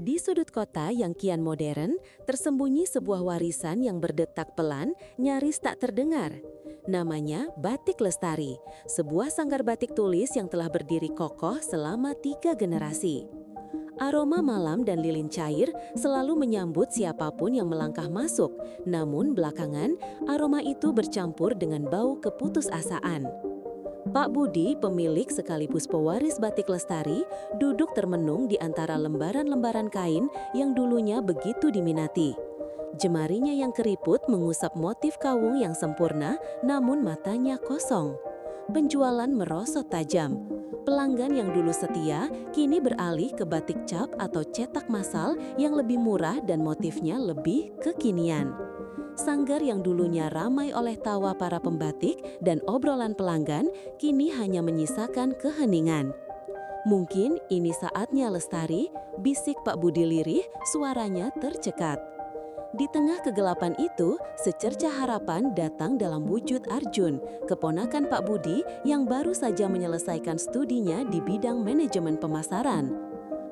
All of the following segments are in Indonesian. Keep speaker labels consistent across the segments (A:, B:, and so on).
A: Di sudut kota yang kian modern, tersembunyi sebuah warisan yang berdetak pelan, nyaris tak terdengar. Namanya Batik Lestari, sebuah sanggar batik tulis yang telah berdiri kokoh selama 3 generasi. Aroma malam dan lilin cair selalu menyambut siapapun yang melangkah masuk, namun belakangan aroma itu bercampur dengan bau keputusasaan. Pak Budi, pemilik sekaligus pewaris Batik Lestari, duduk termenung di antara lembaran-lembaran kain yang dulunya begitu diminati. Jemarinya yang keriput mengusap motif kawung yang sempurna, namun matanya kosong. Penjualan merosot tajam. Pelanggan yang dulu setia kini beralih ke batik cap atau cetak massal yang lebih murah dan motifnya lebih kekinian. Sanggar yang dulunya ramai oleh tawa para pembatik dan obrolan pelanggan, kini hanya menyisakan keheningan. Mungkin ini saatnya Lestari, bisik Pak Budi lirih, suaranya tercekat. Di tengah kegelapan itu, secercah harapan datang dalam wujud Arjun, keponakan Pak Budi yang baru saja menyelesaikan studinya di bidang manajemen pemasaran.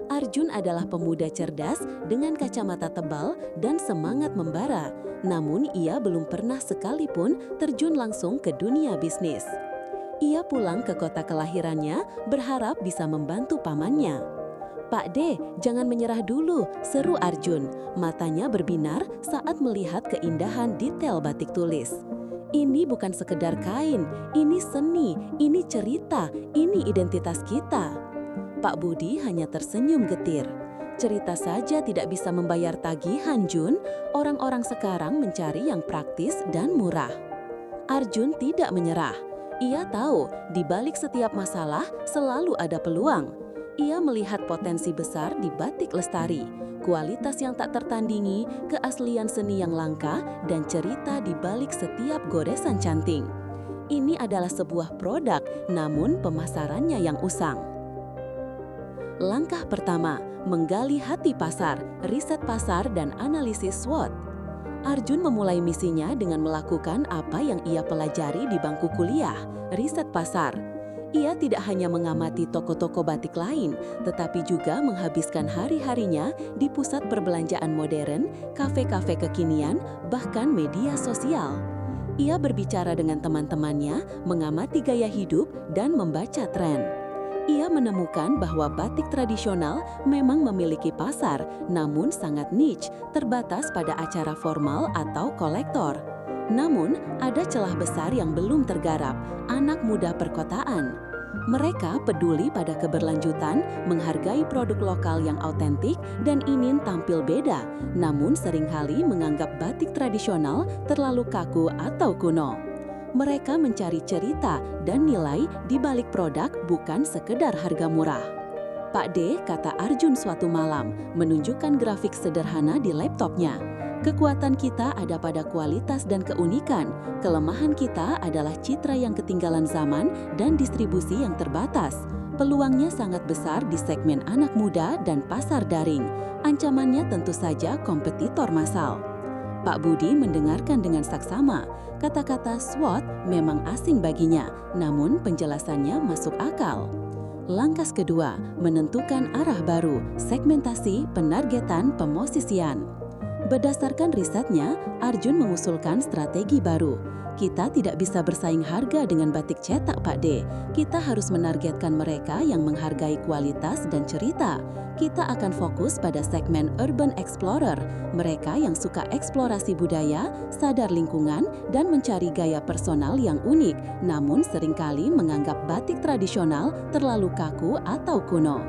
A: Arjun adalah pemuda cerdas dengan kacamata tebal dan semangat membara, namun ia belum pernah sekalipun terjun langsung ke dunia bisnis. Ia pulang ke kota kelahirannya berharap bisa membantu pamannya. "Pak De, jangan menyerah dulu," seru Arjun. Matanya berbinar saat melihat keindahan detail batik tulis. "Ini bukan sekedar kain, ini seni, ini cerita, ini identitas kita." Pak Budi hanya tersenyum getir. "Cerita saja tidak bisa membayar tagihan, Jun. Orang-orang sekarang mencari yang praktis dan murah." Arjun tidak menyerah. Ia tahu di balik setiap masalah selalu ada peluang. Ia melihat potensi besar di Batik Lestari, kualitas yang tak tertandingi, keaslian seni yang langka, dan cerita di balik setiap goresan canting. Ini adalah sebuah produk, namun pemasarannya yang usang. Langkah pertama, menggali hati pasar, riset pasar, dan analisis SWOT. Arjun memulai misinya dengan melakukan apa yang ia pelajari di bangku kuliah, riset pasar. Ia tidak hanya mengamati toko-toko batik lain, tetapi juga menghabiskan hari-harinya di pusat perbelanjaan modern, kafe-kafe kekinian, bahkan media sosial. Ia berbicara dengan teman-temannya, mengamati gaya hidup, dan membaca tren. Ia menemukan bahwa batik tradisional memang memiliki pasar, namun sangat niche, terbatas pada acara formal atau kolektor. Namun, ada celah besar yang belum tergarap, anak muda perkotaan. Mereka peduli pada keberlanjutan, menghargai produk lokal yang autentik, dan ingin tampil beda, namun seringkali menganggap batik tradisional terlalu kaku atau kuno. Mereka mencari cerita dan nilai di balik produk, bukan sekedar harga murah. "Pak De," kata Arjun suatu malam, menunjukkan grafik sederhana di laptopnya. "Kekuatan kita ada pada kualitas dan keunikan. Kelemahan kita adalah citra yang ketinggalan zaman dan distribusi yang terbatas. Peluangnya sangat besar di segmen anak muda dan pasar daring. Ancamannya tentu saja kompetitor massal." Pak Budi mendengarkan dengan saksama. Kata-kata SWOT memang asing baginya, namun penjelasannya masuk akal. Langkah kedua, menentukan arah baru, segmentasi, penargetan, pemosisian. Berdasarkan risetnya, Arjun mengusulkan strategi baru. "Kita tidak bisa bersaing harga dengan batik cetak, Pak De. Kita harus menargetkan mereka yang menghargai kualitas dan cerita. Kita akan fokus pada segmen urban explorer, mereka yang suka eksplorasi budaya, sadar lingkungan, dan mencari gaya personal yang unik, namun seringkali menganggap batik tradisional terlalu kaku atau kuno."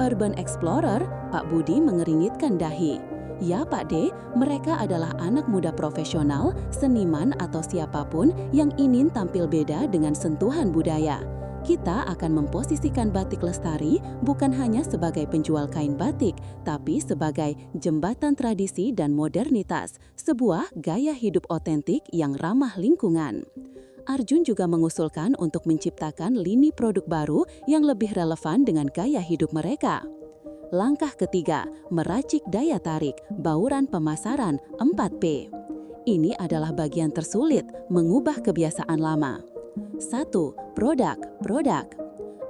A: Urban explorer, Pak Budi mengeringitkan dahi. "Ya Pak De, mereka adalah anak muda profesional, seniman atau siapapun yang ingin tampil beda dengan sentuhan budaya. Kita akan memposisikan Batik Lestari bukan hanya sebagai penjual kain batik, tapi sebagai jembatan tradisi dan modernitas, sebuah gaya hidup otentik yang ramah lingkungan." Arjun juga mengusulkan untuk menciptakan lini produk baru yang lebih relevan dengan gaya hidup mereka. Langkah ketiga, meracik daya tarik, bauran pemasaran 4P. Ini adalah bagian tersulit, mengubah kebiasaan lama. 1. Produk.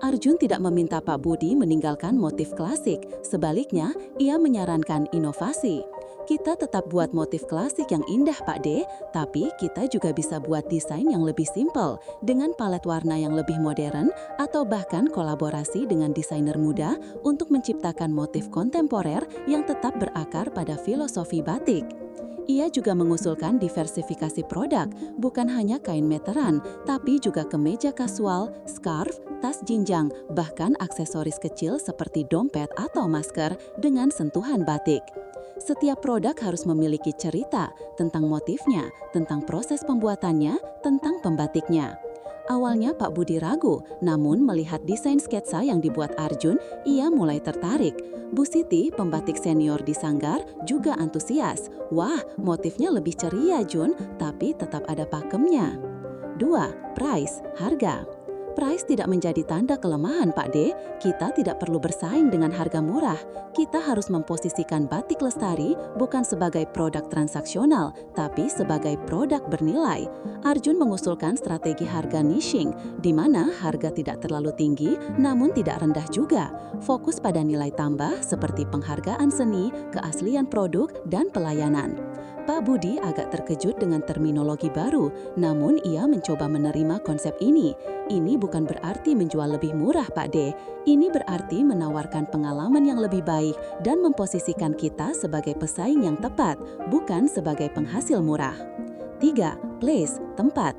B: Arjun tidak meminta Pak Budi meninggalkan motif klasik, sebaliknya ia menyarankan inovasi. Kita tetap buat motif klasik yang indah Pak D, tapi kita juga bisa buat desain yang lebih simpel, dengan palet warna yang lebih modern, atau bahkan kolaborasi dengan desainer muda untuk menciptakan motif kontemporer yang tetap berakar pada filosofi batik. Ia juga mengusulkan diversifikasi produk, bukan hanya kain meteran, tapi juga kemeja kasual, scarf, tas jinjang, bahkan aksesoris kecil seperti dompet atau masker dengan sentuhan batik. Setiap produk harus memiliki cerita tentang motifnya, tentang proses pembuatannya, tentang pembatiknya. Awalnya Pak Budi ragu, namun melihat desain sketsa yang dibuat Arjun, ia mulai tertarik. Bu Siti, pembatik senior di Sanggar, juga antusias. Wah, motifnya lebih ceria Jun, tapi tetap ada pakemnya. 2. Price, harga. Price tidak menjadi tanda kelemahan Pak D, kita tidak perlu bersaing dengan harga murah. Kita harus memposisikan batik lestari bukan sebagai produk transaksional, tapi sebagai produk bernilai. Arjun mengusulkan strategi harga niching, di mana harga tidak terlalu tinggi namun tidak rendah juga. Fokus pada nilai tambah seperti penghargaan seni, keaslian produk, dan pelayanan. Pak Budi agak terkejut dengan terminologi baru, namun ia mencoba menerima konsep ini. Ini bukan berarti menjual lebih murah Pak D, ini berarti menawarkan pengalaman yang lebih baik dan memposisikan kita sebagai pesaing yang tepat, bukan sebagai penghasil murah. 3. Place, tempat.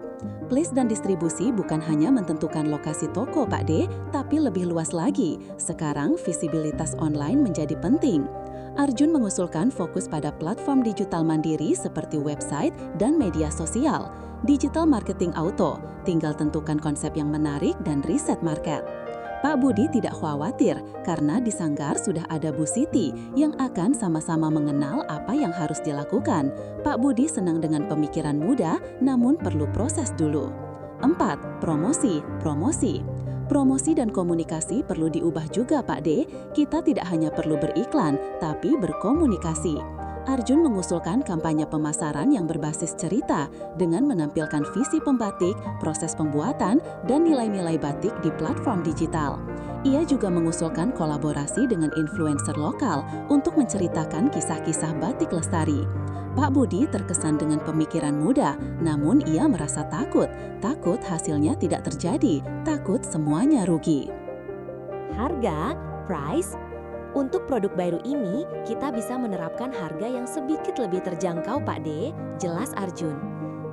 B: Place dan distribusi bukan hanya menentukan lokasi toko Pak D, tapi lebih luas lagi. Sekarang visibilitas online menjadi penting. Arjun mengusulkan fokus pada platform digital mandiri seperti website dan media sosial. Digital marketing auto, tinggal tentukan konsep yang menarik dan riset market. Pak Budi tidak khawatir karena di Sanggar sudah ada Bu Siti yang akan sama-sama mengenal apa yang harus dilakukan. Pak Budi senang dengan pemikiran muda, namun perlu proses dulu. 4. Promosi. Promosi dan komunikasi perlu diubah juga Pak D, kita tidak hanya perlu beriklan, tapi berkomunikasi. Arjun mengusulkan kampanye pemasaran yang berbasis cerita dengan menampilkan visi pembatik, proses pembuatan, dan nilai-nilai batik di platform digital. Ia juga mengusulkan kolaborasi dengan influencer lokal untuk menceritakan kisah-kisah batik lestari. Pak Budi terkesan dengan pemikiran muda, namun ia merasa takut hasilnya tidak terjadi, takut semuanya rugi.
A: Harga, price. Untuk produk baru ini, kita bisa menerapkan harga yang sedikit lebih terjangkau Pak D, jelas Arjun.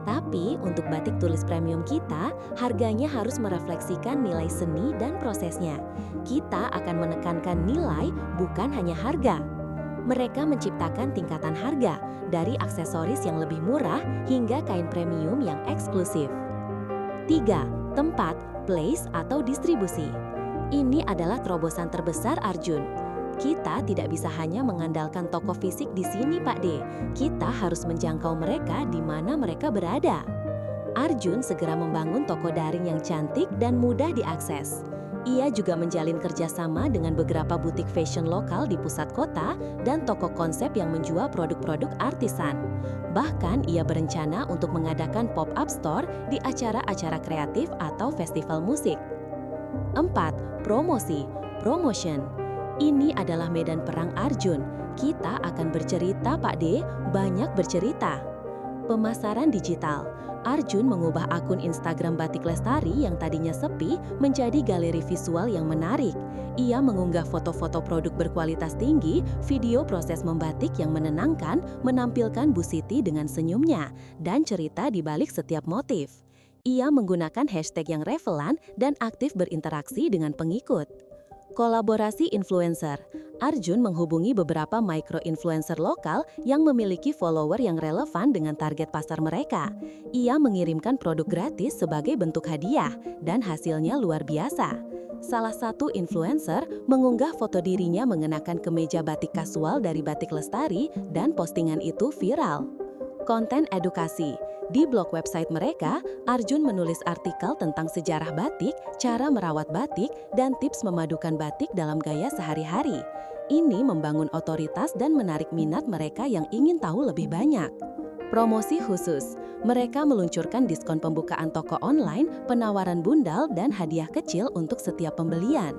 A: Tapi untuk batik tulis premium kita, harganya harus merefleksikan nilai seni dan prosesnya. Kita akan menekankan nilai, bukan hanya harga. Mereka menciptakan tingkatan harga, dari aksesoris yang lebih murah hingga kain premium yang eksklusif. 3. Tempat, place atau distribusi. Ini adalah terobosan terbesar Arjun. Kita tidak bisa hanya mengandalkan toko fisik di sini Pak D. Kita harus menjangkau mereka di mana mereka berada. Arjun segera membangun toko daring yang cantik dan mudah diakses. Ia juga menjalin kerjasama dengan beberapa butik fashion lokal di pusat kota dan toko konsep yang menjual produk-produk artisan. Bahkan ia berencana untuk mengadakan pop-up store di acara-acara kreatif atau festival musik. 4. Promotion. Ini adalah medan perang Arjun. Kita akan bercerita Pak D, banyak bercerita. Pemasaran digital. Arjun mengubah akun Instagram Batik Lestari yang tadinya sepi menjadi galeri visual yang menarik. Ia mengunggah foto-foto produk berkualitas tinggi, video proses membatik yang menenangkan, menampilkan Bu Siti dengan senyumnya, dan cerita di balik setiap motif. Ia menggunakan hashtag yang relevan dan aktif berinteraksi dengan pengikut. Kolaborasi influencer. Arjun menghubungi beberapa micro-influencer lokal yang memiliki follower yang relevan dengan target pasar mereka. Ia mengirimkan produk gratis sebagai bentuk hadiah, dan hasilnya luar biasa. Salah satu influencer mengunggah foto dirinya mengenakan kemeja batik kasual dari Batik Lestari, dan postingan itu viral. Konten edukasi. Di blog website mereka, Arjun menulis artikel tentang sejarah batik, cara merawat batik, dan tips memadukan batik dalam gaya sehari-hari. Ini membangun otoritas dan menarik minat mereka yang ingin tahu lebih banyak.
B: Promosi khusus. Mereka meluncurkan diskon pembukaan toko online, penawaran bundal, dan hadiah kecil untuk setiap pembelian.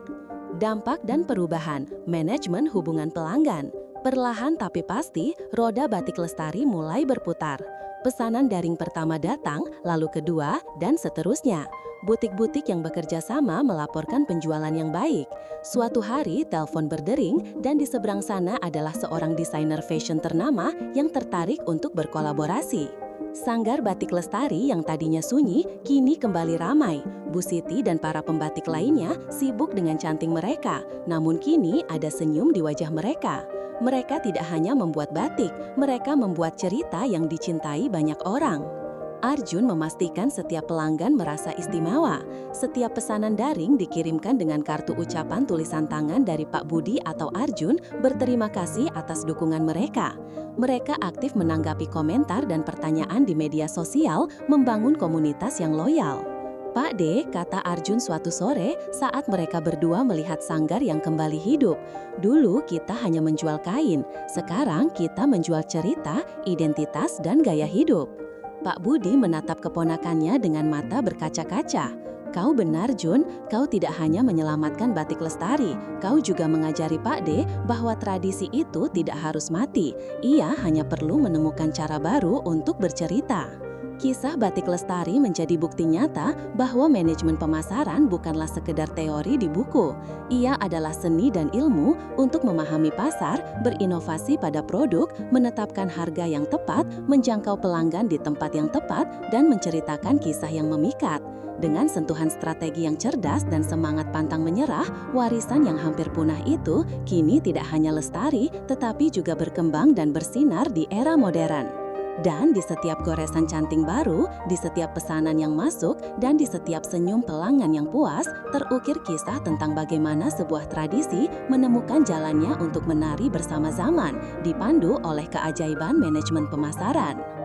B: Dampak dan perubahan, manajemen hubungan pelanggan. Perlahan tapi pasti, roda Batik Lestari mulai berputar. Pesanan daring pertama datang, lalu kedua, dan seterusnya. Butik-butik yang bekerja sama melaporkan penjualan yang baik. Suatu hari, telepon berdering, dan di seberang sana adalah seorang desainer fashion ternama yang tertarik untuk berkolaborasi. Sanggar Batik Lestari yang tadinya sunyi, kini kembali ramai. Bu Siti dan para pembatik lainnya sibuk dengan canting mereka, namun kini ada senyum di wajah mereka. Mereka tidak hanya membuat batik, mereka membuat cerita yang dicintai banyak orang. Arjun memastikan setiap pelanggan merasa istimewa. Setiap pesanan daring dikirimkan dengan kartu ucapan tulisan tangan dari Pak Budi atau Arjun berterima kasih atas dukungan mereka. Mereka aktif menanggapi komentar dan pertanyaan di media sosial, membangun komunitas yang loyal. Pak D, kata Arjun suatu sore saat mereka berdua melihat sanggar yang kembali hidup. Dulu kita hanya menjual kain, sekarang kita menjual cerita, identitas, dan gaya hidup. Pak Budi menatap keponakannya dengan mata berkaca-kaca. Kau benar, Jun, kau tidak hanya menyelamatkan Batik Lestari, kau juga mengajari Pak D bahwa tradisi itu tidak harus mati. Ia hanya perlu menemukan cara baru untuk bercerita. Kisah Batik Lestari menjadi bukti nyata bahwa manajemen pemasaran bukanlah sekedar teori di buku. Ia adalah seni dan ilmu untuk memahami pasar, berinovasi pada produk, menetapkan harga yang tepat, menjangkau pelanggan di tempat yang tepat, dan menceritakan kisah yang memikat. Dengan sentuhan strategi yang cerdas dan semangat pantang menyerah, warisan yang hampir punah itu kini tidak hanya lestari, tetapi juga berkembang dan bersinar di era modern. Dan di setiap goresan canting baru, di setiap pesanan yang masuk, dan di setiap senyum pelanggan yang puas, terukir kisah tentang bagaimana sebuah tradisi menemukan jalannya untuk menari bersama zaman, dipandu oleh keajaiban manajemen pemasaran.